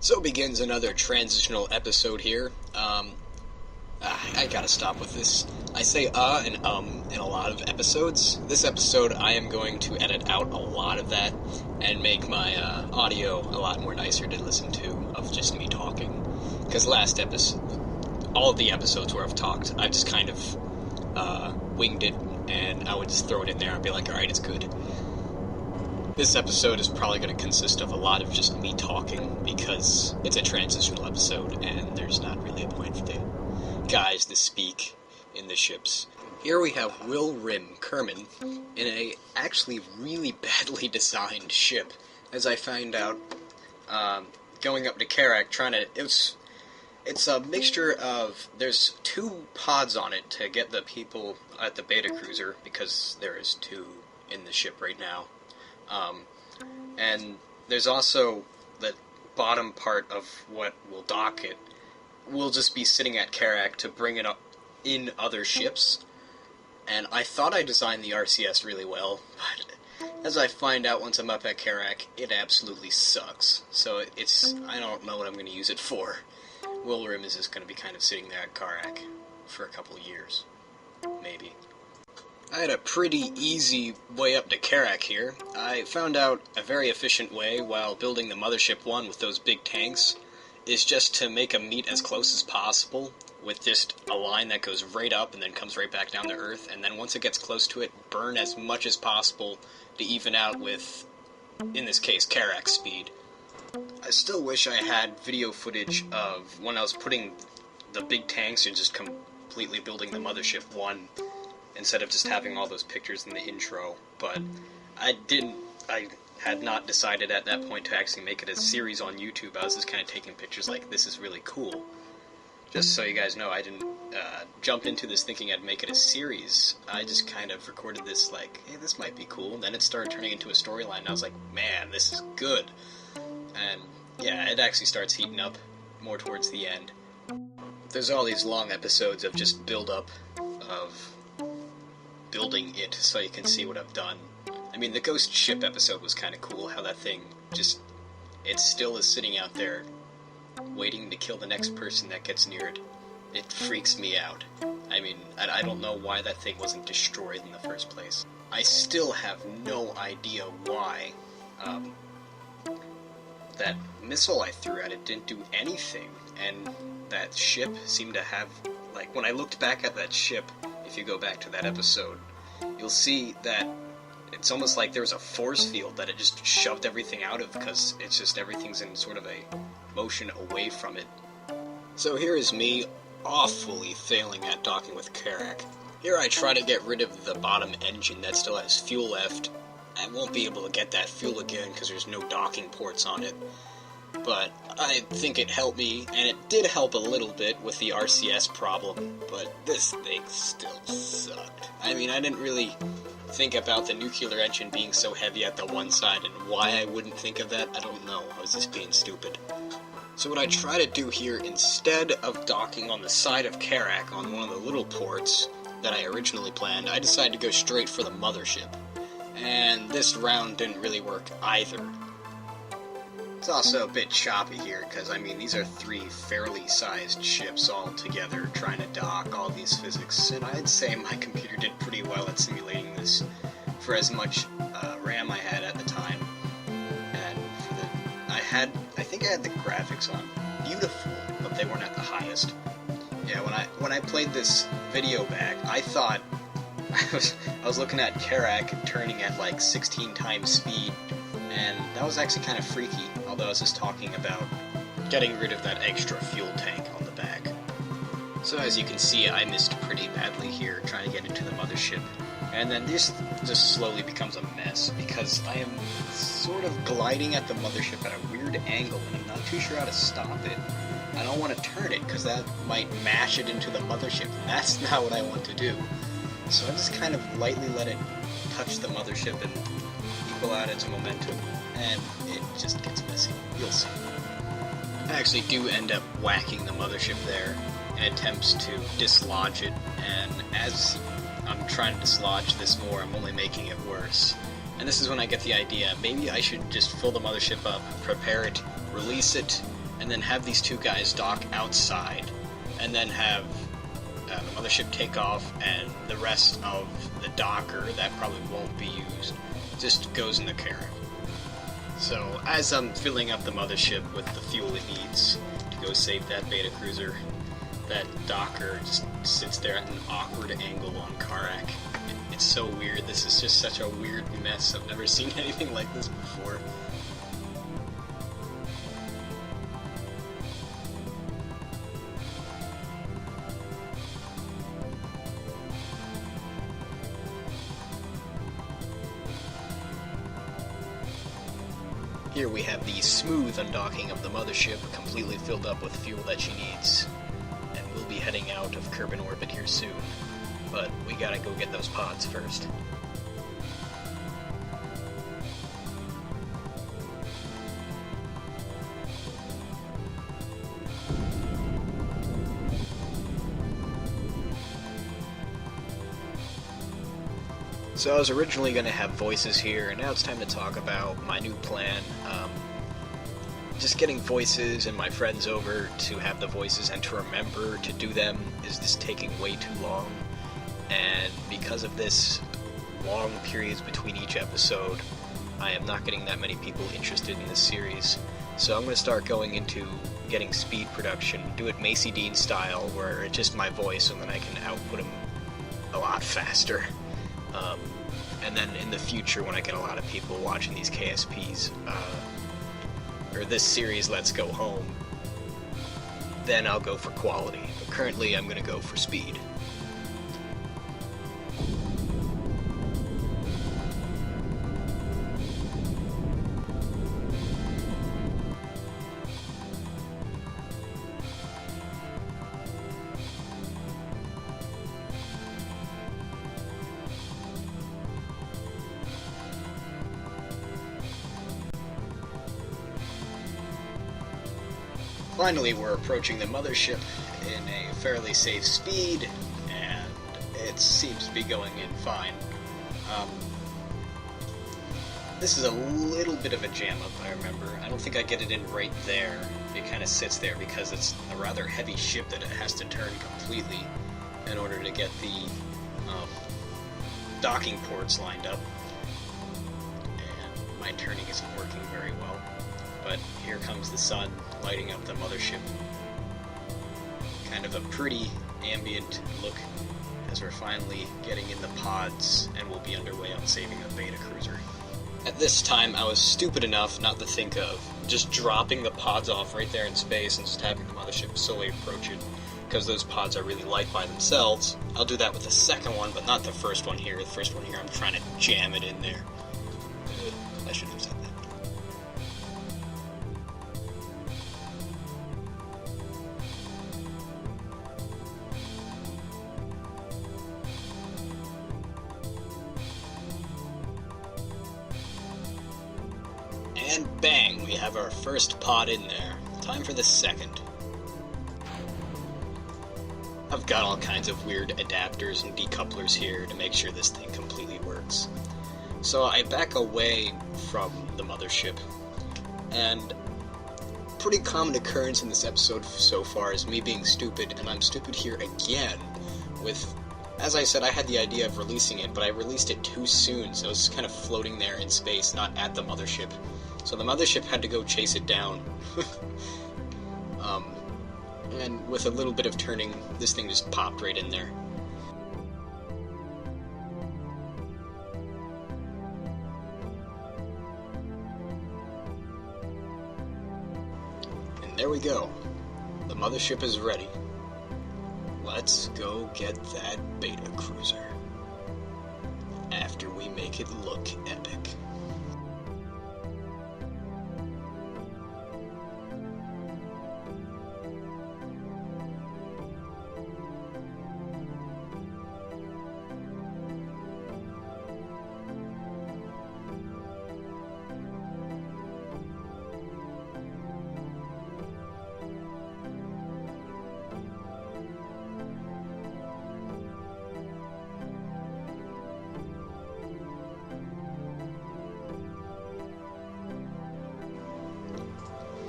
So begins another transitional episode here. I gotta stop with this. I say and in a lot of episodes. This episode, I am going to edit out a lot of that and make my audio a lot more nicer to listen to of just me talking. Because last episode, all of the episodes where I've talked, I've just kind of winged it, and I would just throw it in there and be like, alright, it's good. This episode is probably going to consist of a lot of just me talking, because it's a transitional episode, and there's not really a point for the guys to speak in the ships. Here we have Will Rim Kerman in a actually really badly designed ship. As I find out, going up to Karak, it's a mixture of, there's 2 pods on it to get the people at the beta cruiser, because there is 2 in the ship right now. And there's also the bottom part of what will dock it will just be sitting at Karak to bring it up in other ships. And I thought I designed the RCS really well, but as I find out once I'm up at Karak, it absolutely sucks. So I don't know what I'm going to use it for. Will Rim is just going to be kind of sitting there at Karak for a couple of years. Maybe. I had a pretty easy way up to Karak here. I found out a very efficient way while building the Mothership I with those big tanks is just to make them meet as close as possible with just a line that goes right up and then comes right back down to Earth, and then once it gets close to it, burn as much as possible to even out with, in this case, Karak's speed. I still wish I had video footage of when I was putting the big tanks and just completely building the Mothership I, instead of just having all those pictures in the intro, but I had not decided at that point to actually make it a series on YouTube. I was just kind of taking pictures like, this is really cool. Just so you guys know, I didn't jump into this thinking I'd make it a series. I just kind of recorded this like, hey, this might be cool, and then it started turning into a storyline, and I was like, man, this is good. And yeah, it actually starts heating up more towards the end. There's all these long episodes of just build-up of building it so you can see what I've done. I mean, the ghost ship episode was kind of cool, how that thing just, it still is sitting out there waiting to kill the next person that gets near it. It freaks me out. I mean, I don't know why that thing wasn't destroyed in the first place. I still have no idea why that missile I threw at it didn't do anything, and that ship seemed to have, like, when I looked back at that ship, if you go back to that episode, you'll see that it's almost like there was a force field that it just shoved everything out of, because it's just everything's in sort of a motion away from it. So here is me awfully failing at docking with Karak. Here I try to get rid of the bottom engine that still has fuel left. I won't be able to get that fuel again because there's no docking ports on it. But I think it helped me, and it did help a little bit with the RCS problem, but this thing still sucked. I mean, I didn't really think about the nuclear engine being so heavy at the one side, and why I wouldn't think of that, I don't know. I was just being stupid. So what I try to do here, instead of docking on the side of Karak on one of the little ports that I originally planned, I decided to go straight for the Mothership. And this round didn't really work either. It's also a bit choppy here, because, I mean, these are 3 fairly sized ships all together trying to dock all these physics, and I'd say my computer did pretty well at simulating this for as much RAM I had at the time. And I think I had the graphics on beautiful, but they weren't at the highest. Yeah, when I played this video back, I thought I was looking at Karak turning at like 16 times speed, and that was actually kind of freaky, although I was just talking about getting rid of that extra fuel tank on the back. So as you can see, I missed pretty badly here trying to get into the Mothership, and then this just slowly becomes a mess, because I am sort of gliding at the Mothership at a weird angle, and I'm not too sure how to stop it. I don't want to turn it, because that might mash it into the Mothership, and that's not what I want to do. So I just kind of lightly let it touch the Mothership and equal out its momentum, and it just gets messy. You'll see. I actually do end up whacking the Mothership there in attempts to dislodge it, and as I'm trying to dislodge this more, I'm only making it worse. And this is when I get the idea, maybe I should just fill the Mothership up, prepare it, release it, and then have these two guys dock outside, and then have the mothership take off, and the rest of the docker that probably won't be used just goes in the carrier. So as I'm filling up the mothership with the fuel it needs to go save that beta cruiser, that docker just sits there at an awkward angle on Karak. It's so weird. This is just such a weird mess. I've never seen anything like this before. Here we have the smooth undocking of the mothership, completely filled up with fuel that she needs. And we'll be heading out of Kerbin orbit here soon. But we gotta go get those pods first. So I was originally going to have voices here, and now it's time to talk about my new plan. Just getting voices and my friends over to have the voices and to remember to do them is just taking way too long. And because of this long periods between each episode, I am not getting that many people interested in this series. So I'm going to start going into getting speed production, do it Macy Dean style, where it's just my voice and then I can output them a lot faster. And then in the future, when I get a lot of people watching these KSPs, or this series Let's Go Home, then I'll go for quality. But currently I'm going to go for speed. Finally, we're approaching the mothership in a fairly safe speed, and it seems to be going in fine. This is a little bit of a jam-up, I remember. I don't think I get it in right there. It kind of sits there because it's a rather heavy ship that it has to turn completely in order to get the docking ports lined up. And my turning isn't working very well. But here comes the sun lighting up the mothership. Kind of a pretty ambient look as we're finally getting in the pods and we'll be underway on saving the beta cruiser. At this time, I was stupid enough not to think of just dropping the pods off right there in space and just having the mothership slowly approach it, because those pods are really light by themselves. I'll do that with the second one, but not the first one here. The first one here, I'm trying to jam it in there. I should have said that. And bang, we have our first pod in there. Time for the second. I've got all kinds of weird adapters and decouplers here to make sure this thing completely works. So I back away from the mothership, and pretty common occurrence in this episode so far is me being stupid, and I'm stupid here again with, as I said, I had the idea of releasing it, but I released it too soon, so it's kind of floating there in space, not at the mothership. So the mothership had to go chase it down. And with a little bit of turning, this thing just popped right in there. And there we go. The mothership is ready. Let's go get that beta cruiser. After we make it look epic.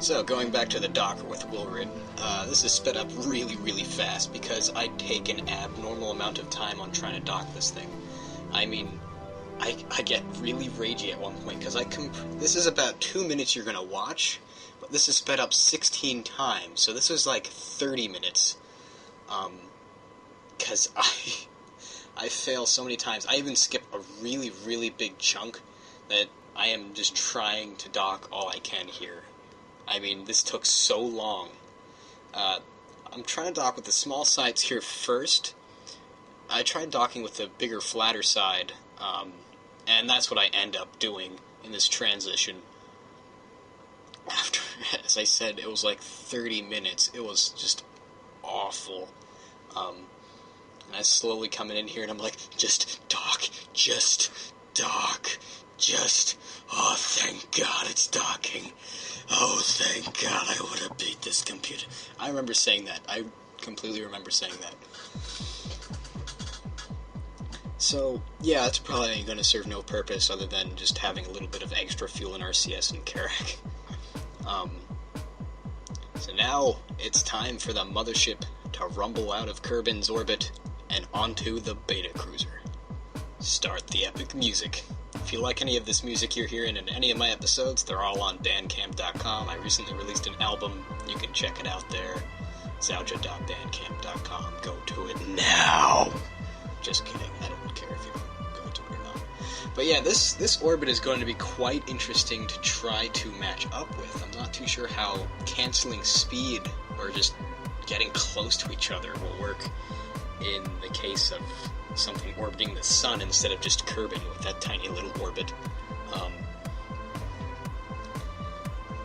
So, going back to the docker with Wilrid, this is sped up really, really fast because I take an abnormal amount of time on trying to dock this thing. I mean, I get really ragey at one point because this is about 2 minutes you're gonna watch, but this is sped up 16 times, so this was like 30 minutes. Because I fail so many times. I even skip a really, really big chunk that I am just trying to dock all I can here. I mean, this took so long. I'm trying to dock with the small sides here first. I tried docking with the bigger, flatter side, and that's what I end up doing in this transition. After, as I said, it was like 30 minutes. It was just awful. And I was slowly coming in here, and I'm like, just dock, oh, thank God it's docking. Oh, thank God I would have beat this computer. I remember saying that. I completely remember saying that. So, yeah, it's probably going to serve no purpose other than just having a little bit of extra fuel in RCS and Karak. So now it's time for the Mothership to rumble out of Kerbin's orbit and onto the Beta Cruiser. Start the epic music. If you like any of this music you're hearing in any of my episodes, they're all on bandcamp.com. I recently released an album. You can check it out there. Zauja.bandcamp.com. Go to it now. Just kidding. I don't care if you go to it or not. But yeah, this orbit is going to be quite interesting to try to match up with. I'm not too sure how canceling speed or just getting close to each other will work in the case of something orbiting the sun instead of just Kerbin with that tiny little orbit.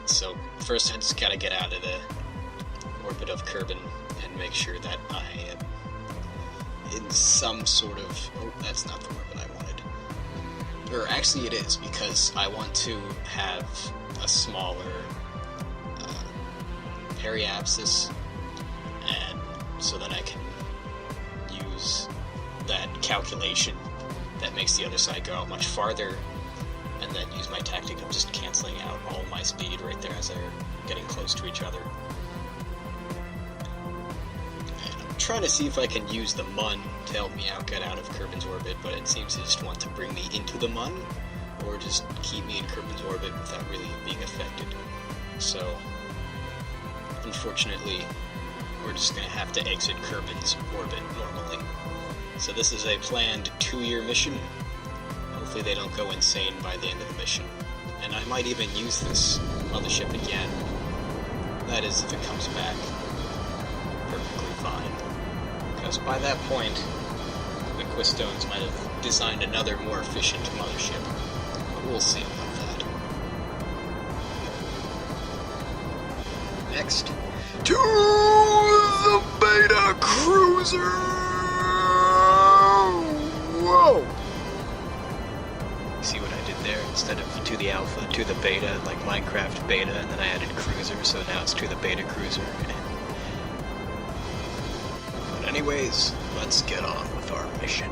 So first I just gotta get out of the orbit of Kerbin and make sure that I am in some sort of... Oh, that's not the orbit I wanted. Or actually it is, because I want to have a smaller periapsis, and so then I can use that calculation that makes the other side go out much farther, and then use my tactic of just canceling out all my speed right there as they're getting close to each other. And I'm trying to see if I can use the Mun to help me out get out of Kerbin's orbit, but it seems to just want to bring me into the Mun, or just keep me in Kerbin's orbit without really being affected. So, unfortunately, we're just going to have to exit Kerbin's orbit normally. So this is a planned 2-year mission. Hopefully they don't go insane by the end of the mission. And I might even use this Mothership again. That is, if it comes back perfectly fine. Because by that point, the Quistones might have designed another more efficient Mothership. But we'll see about that. Next, to the Beta Cruiser! Whoa! See what I did there? Instead of to the Alpha, to the Beta, like Minecraft Beta, and then I added Cruiser, so now it's to the Beta Cruiser. But anyways, let's get on with our mission.